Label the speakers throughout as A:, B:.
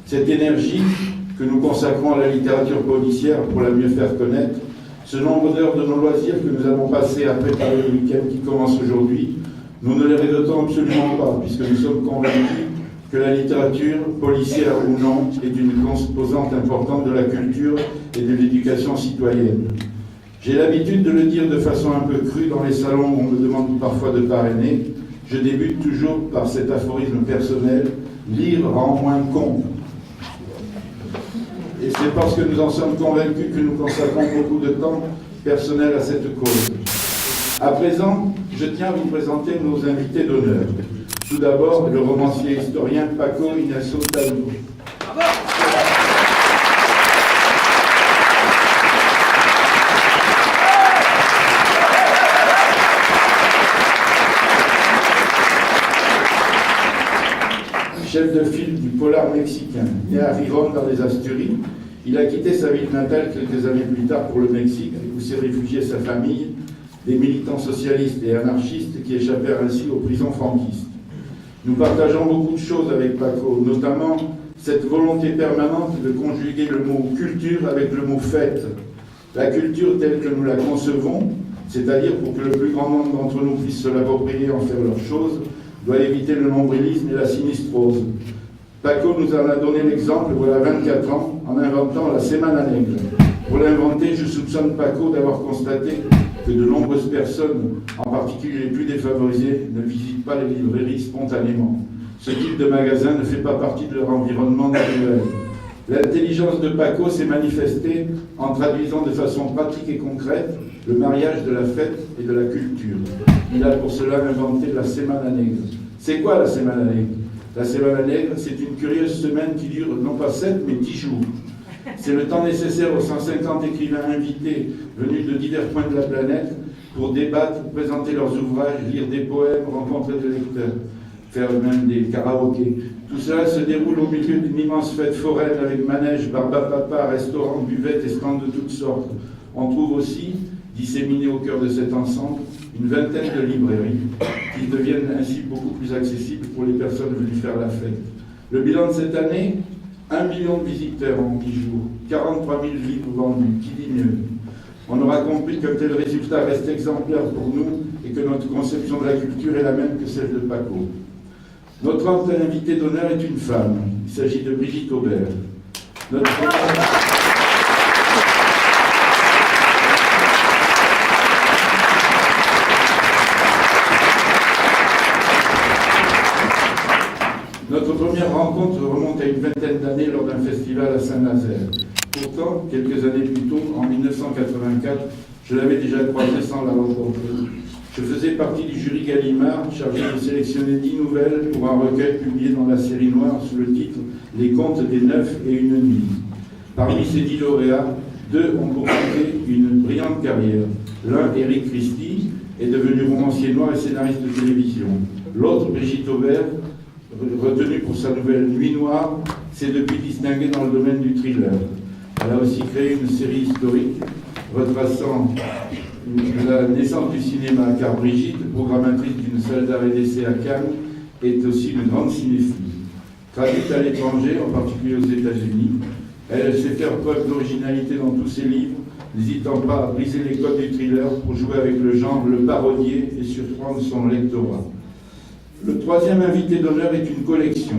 A: Cette énergie que nous consacrons à la littérature policière pour la mieux faire connaître, ce nombre d'heures de nos loisirs que nous avons passé à préparer le week-end qui commence aujourd'hui, nous ne les regrettons absolument pas, puisque nous sommes convaincus que la littérature, policière ou non, est une composante importante de la culture et de l'éducation citoyenne. J'ai l'habitude de le dire de façon un peu crue dans les salons où on me demande parfois de parrainer. Je débute toujours par cet aphorisme personnel, lire rend moins con. Et c'est parce que nous en sommes convaincus que nous consacrons beaucoup de temps personnel à cette cause. À présent, je tiens à vous présenter nos invités d'honneur. Tout d'abord, le romancier historien Paco Ignacio Talgo. Chef de file du polar mexicain, né à Riron dans les Asturies, il a quitté sa ville natale quelques années plus tard pour le Mexique, où s'est réfugié sa famille, des militants socialistes et anarchistes qui échappèrent ainsi aux prisons franquistes. Nous partageons beaucoup de choses avec Paco, notamment cette volonté permanente de conjuguer le mot culture avec le mot fête. La culture telle que nous la concevons, c'est-à-dire pour que le plus grand nombre d'entre nous puisse se l'approprier et en faire leur chose, doit éviter le nombrilisme et la sinistrose. Paco nous en a donné l'exemple voilà 24 ans en inventant la Semana Negra. Pour l'inventer, je soupçonne Paco d'avoir constaté que de nombreuses personnes, en particulier les plus défavorisées, ne visitent pas les librairies spontanément. Ce type de magasin ne fait pas partie de leur environnement naturel. L'intelligence de Paco s'est manifestée en traduisant de façon pratique et concrète le mariage de la fête et de la culture. Il a pour cela inventé la Semana Negra. C'est quoi la Semana Negra? La Semana Negra, c'est une curieuse semaine qui dure non pas 7 mais 10 jours. C'est le temps nécessaire aux 150 écrivains invités venus de divers points de la planète pour débattre, présenter leurs ouvrages, lire des poèmes, rencontrer des lecteurs, faire même des karaokés. Tout cela se déroule au milieu d'une immense fête foraine avec manège, barbapapa, restaurants, buvettes et stands de toutes sortes. On trouve aussi, disséminés au cœur de cet ensemble, une vingtaine de librairies qui deviennent ainsi beaucoup plus accessibles pour les personnes venues faire la fête. Le bilan de cette année, 1 million de visiteurs en 10 jours, 43 000 livres vendus, qui dit mieux? On aura compris qu'un tel résultat reste exemplaire pour nous et que notre conception de la culture est la même que celle de Paco. Notre autre invitée d'honneur est une femme. Il s'agit de Brigitte Aubert. Notre première rencontre remonte à une vingtaine d'années lors d'un festival à Saint-Nazaire. Pourtant, quelques années plus tôt, en 1984, je l'avais déjà croisée sans la rencontrer. Je faisais partie du jury Gallimard, chargé de sélectionner 10 nouvelles pour un recueil publié dans la série noire sous le titre « Les contes des 9 et une nuit ». Parmi ces 10 lauréats, 2 ont poursuivi une brillante carrière. L'un, Éric Christie, est devenu romancier noir et scénariste de télévision. L'autre, Brigitte Aubert, retenue pour sa nouvelle Nuit Noire, s'est depuis distinguée dans le domaine du thriller. Elle a aussi créé une série historique retraçant la naissance du cinéma, car Brigitte, programmatrice d'une salle d'art et d'essai à Cannes, est aussi une grande cinéphile. Traduite à l'étranger, en particulier aux États-Unis, elle sait faire preuve d'originalité dans tous ses livres, n'hésitant pas à briser les codes du thriller pour jouer avec le genre, le parodier et surprendre son lectorat. Le troisième invité d'honneur est une collection.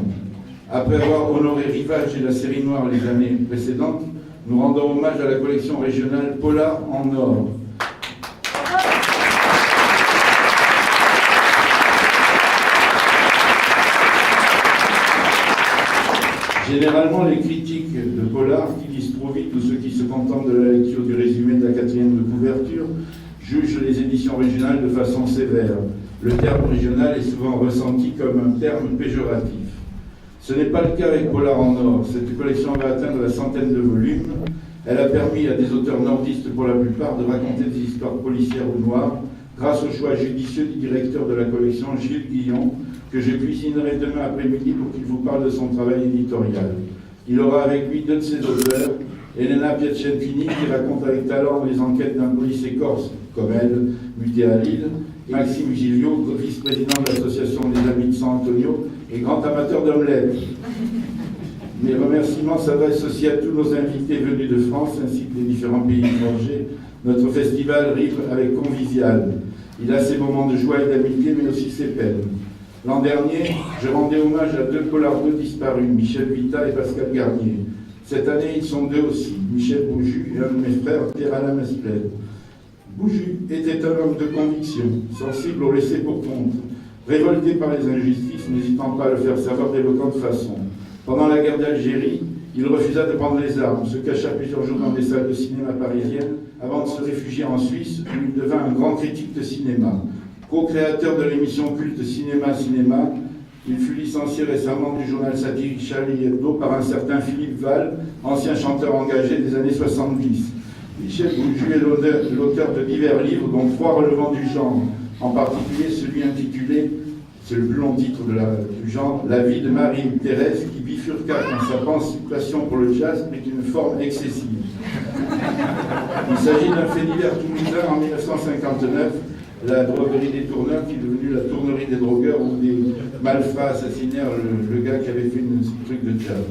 A: Après avoir honoré Rivage et la série noire les années précédentes, nous rendons hommage à la collection régionale Polar en Or. Généralement, les critiques de Polar, qui lisent trop vite ou ceux qui se contentent de la lecture du résumé de la 4e de couverture, jugent les éditions régionales de façon sévère. Le terme régional est souvent ressenti comme un terme péjoratif. Ce n'est pas le cas avec Polar en Or. Cette collection va atteindre la centaine de volumes. Elle a permis à des auteurs nordistes, pour la plupart, de raconter des histoires policières ou noires, grâce au choix judicieux du directeur de la collection, Gilles Guillon, que je cuisinerai demain après-midi pour qu'il vous parle de son travail éditorial. Il aura avec lui 2 de ses auteurs, Elena Piacentini, qui raconte avec talent les enquêtes d'un policier corse, comme elle, muté à Lille, et Maxime Gilliot, vice-président de l'association des Amis de San Antonio et grand amateur d'omelettes. Mes remerciements s'adressent aussi à tous nos invités venus de France ainsi que des différents pays étrangers. Notre festival rime avec convivial. Il a ses moments de joie et d'amitié, mais aussi ses peines. L'an dernier, je rendais hommage à deux polards disparus, Michel Vita et Pascal Garnier. Cette année, ils sont deux aussi, Michel Bouju et un de mes frères, Pierre-Alain Masplède. Bouju était un homme de conviction, sensible au laissé pour compte, révolté par les injustices, n'hésitant pas à le faire savoir d'éloquente façon. Pendant la guerre d'Algérie, il refusa de prendre les armes, se cacha plusieurs jours dans des salles de cinéma parisiennes, avant de se réfugier en Suisse, où il devint un grand critique de cinéma. Co-créateur de l'émission culte Cinéma, il fut licencié récemment du journal satirique Charlie Hebdo par un certain Philippe Val, ancien chanteur engagé des années 70. Michel Bouju est l'auteur de divers livres, dont 3 relevant du genre, en particulier celui intitulé, c'est le plus long titre du genre, La vie de Marie-Thérèse, qui bifurqua dans sa passion pour le jazz, mais d'une forme excessive. Il s'agit d'un fait divers toulousain en 1959, la droguerie des tourneurs, qui est devenue la tournerie des drogueurs, où des malfrats assassinèrent le gars qui avait fait un truc de jazz.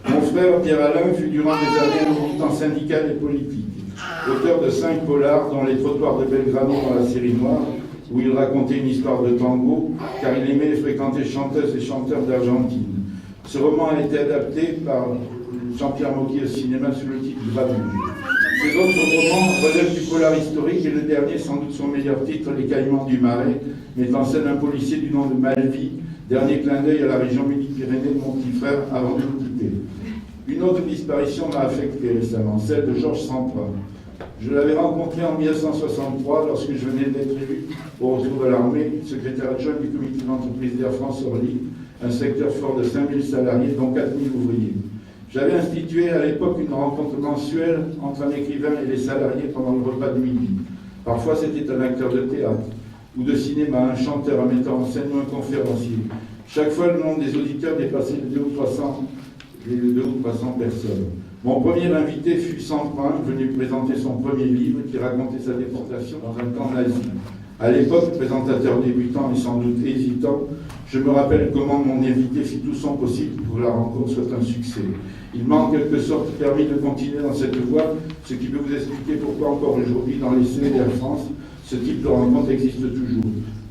A: Mon frère Pierre-Alain fut durant des années un militant syndical et politique, auteur de 5 polars, dont Les Trottoirs de Belgrano dans la série Noire, où il racontait une histoire de tango, car il aimait fréquenter chanteuses et chanteurs d'Argentine. Ce roman a été adapté par Jean-Pierre Mocky au cinéma sous le titre Grabuge. Ces autres romans relèvent du polar historique et le dernier, sans doute son meilleur titre, Les Caïmans du Marais, met en scène un policier du nom de Malvi, dernier clin d'œil à la région Midi-Pyrénées de mon petit frère avant de nous quitter. Une autre disparition m'a affecté récemment, celle de Georges Semprin. Je l'avais rencontré en 1963 lorsque je venais d'être élu au retour de l'armée, secrétaire adjoint du comité d'entreprise d'Air France Orly, un secteur fort de 5000 salariés, dont 4000 ouvriers. J'avais institué à l'époque une rencontre mensuelle entre un écrivain et les salariés pendant le repas de midi. Parfois c'était un acteur de théâtre ou de cinéma, un chanteur, un metteur en scène ou un conférencier. Chaque fois le nombre des auditeurs dépassait les 200 ou 300 personnes. Mon premier invité fut Semprin, venu présenter son premier livre qui racontait sa déportation dans un camp nazi. À l'époque, présentateur débutant et sans doute hésitant, je me rappelle comment mon invité fit tout son possible pour que la rencontre soit un succès. Il m'a en quelque sorte permis de continuer dans cette voie, ce qui peut vous expliquer pourquoi encore aujourd'hui, dans les CE d'Air France, ce type de rencontre existe toujours.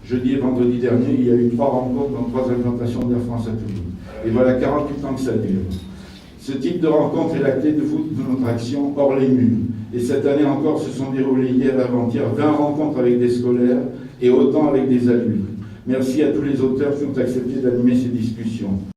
A: Jeudi et vendredi dernier, il y a eu 3 rencontres dans 3 implantations d'Air France à Toulouse. Et voilà 48 ans que ça dure. Ce type de rencontre est la clé de voûte de notre action hors les murs. Et cette année encore, se sont déroulées hier et avant-hier 20 rencontres avec des scolaires et autant avec des adultes. Merci à tous les auteurs qui ont accepté d'animer ces discussions.